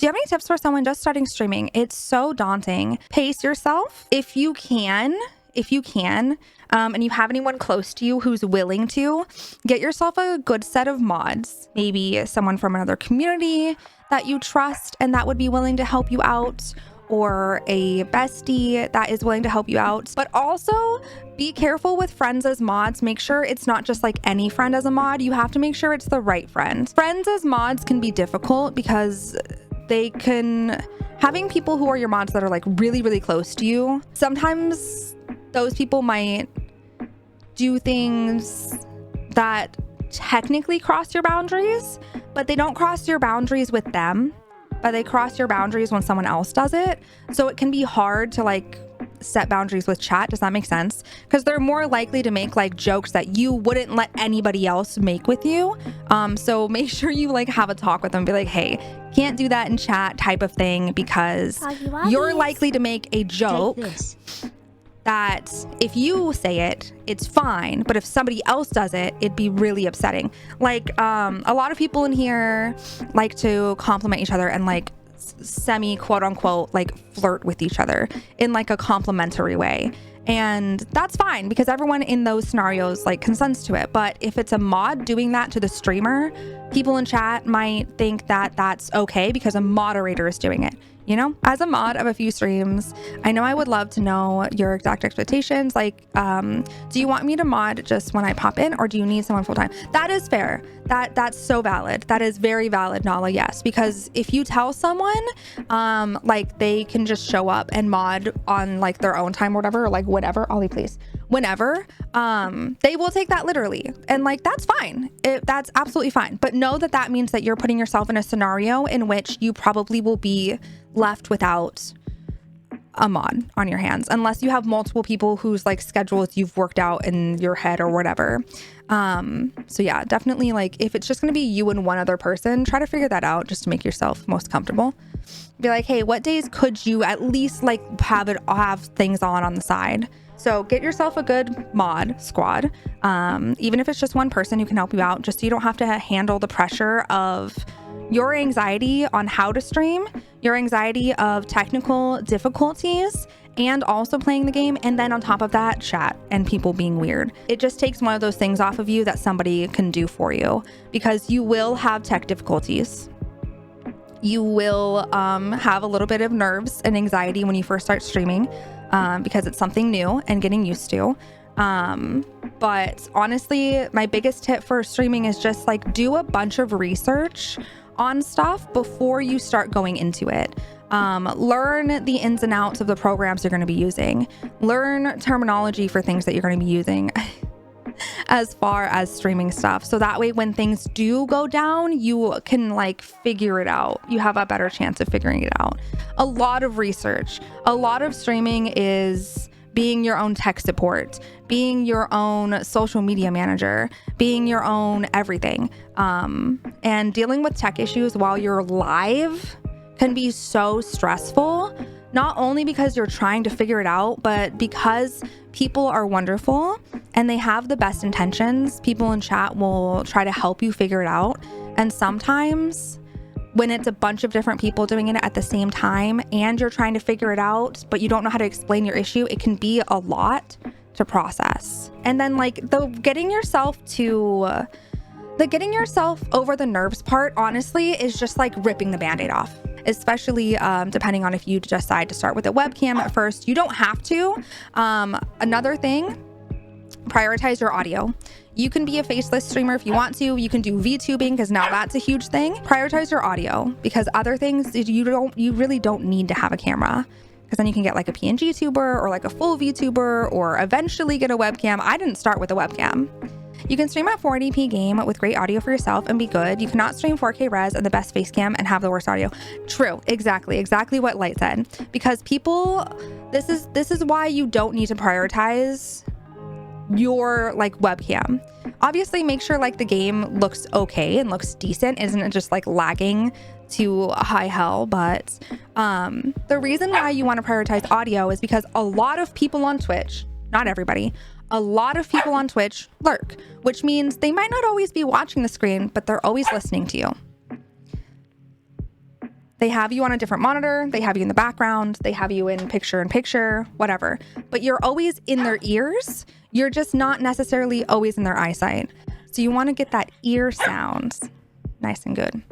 Do you have any tips for someone just starting streaming? It's so daunting. Pace yourself if you can, and you have anyone close to you who's willing to, get yourself a good set of mods. Maybe someone from another community that you trust and that would be willing to help you out, or a bestie that is willing to help you out. But also be careful with friends as mods. Make sure it's not just like any friend as a mod. You have to make sure it's the right friend. Friends as mods can be difficult because having people who are your mods that are like really, really close to you, sometimes those people might do things that technically cross your boundaries, but they don't cross your boundaries with them, but they cross your boundaries when someone else does it. So it can be hard to like set boundaries with chat. Does that make sense? Because they're more likely to make like jokes that you wouldn't let anybody else make with you. So make sure you like have a talk with them, be like, hey, can't do that in chat type of thing, because you're likely to make a joke that if you say it, it's fine. But if somebody else does it, it'd be really upsetting. Like a lot of people in here like to compliment each other and like semi quote unquote like flirt with each other in like a complimentary way. And that's fine because everyone in those scenarios like consents to it. But if it's a mod doing that to the streamer, people in chat might think that that's okay because a moderator is doing it. You know, as a mod of a few streams, I know I would love to know your exact expectations. Like, do you want me to mod just when I pop in, or do you need someone full time? That is fair. That's so valid. That is very valid, Nala. Yes, because if you tell someone, like they can just show up and mod on like their own time or whatever, or like whatever, Ollie, please, whenever, they will take that literally, and like that's fine. That's absolutely fine. But know that that means that you're putting yourself in a scenario in which you probably will be left without a mod on your hands, unless you have multiple people whose like schedules you've worked out in your head or whatever. So yeah, definitely, like if it's just going to be you and one other person, try to figure that out just to make yourself most comfortable. Be like, hey, what days could you at least like have things on the side? So get yourself a good mod squad, even if it's just one person who can help you out, just so you don't have to handle the pressure of your anxiety on how to stream, your anxiety of technical difficulties, and also playing the game. And then on top of that, chat and people being weird. It just takes one of those things off of you that somebody can do for you, because you will have tech difficulties. You will have a little bit of nerves and anxiety when you first start streaming, because it's something new and getting used to. But honestly, my biggest tip for streaming is just like do a bunch of research on stuff before you start going into it. Learn the ins and outs of the programs you're going to be using. Learn terminology for things that you're going to be using as far as streaming stuff. So that way, when things do go down, you can like figure it out. You have a better chance of figuring it out. A lot of research. A lot of streaming is being your own tech support, being your own social media manager, being your own everything. And dealing with tech issues while you're live can be so stressful, not only because you're trying to figure it out, but because people are wonderful and they have the best intentions. People in chat will try to help you figure it out. And sometimes when it's a bunch of different people doing it at the same time and you're trying to figure it out, but you don't know how to explain your issue, it can be a lot to process. And then like the getting yourself over the nerves part, honestly, is just like ripping the Band-Aid off, especially depending on if you decide to start with a webcam at first. You don't have to. Another thing, prioritize your audio. You can be a faceless streamer if you want to. You can do VTubing, because now that's a huge thing. Prioritize your audio, because other things you really don't need to have a camera, because then you can get like a PNG tuber or like a full VTuber, or eventually get a webcam. I didn't start with a webcam. You can stream at 480p game with great audio for yourself and be good. You cannot stream 4K res and the best face cam and have the worst audio. True, exactly what Light said. Because people, this is why you don't need to prioritize your like webcam. Obviously make sure like the game looks okay and looks decent, isn't it just like lagging to high hell. But the reason why you want to prioritize audio is because a lot of people on Twitch, not everybody, a lot of people on Twitch lurk, which means they might not always be watching the screen, but they're always listening to you. They have you on a different monitor, they have you in the background, they have you in picture, whatever. But you're always in their ears. You're just not necessarily always in their eyesight. So you want to get that ear sound nice and good.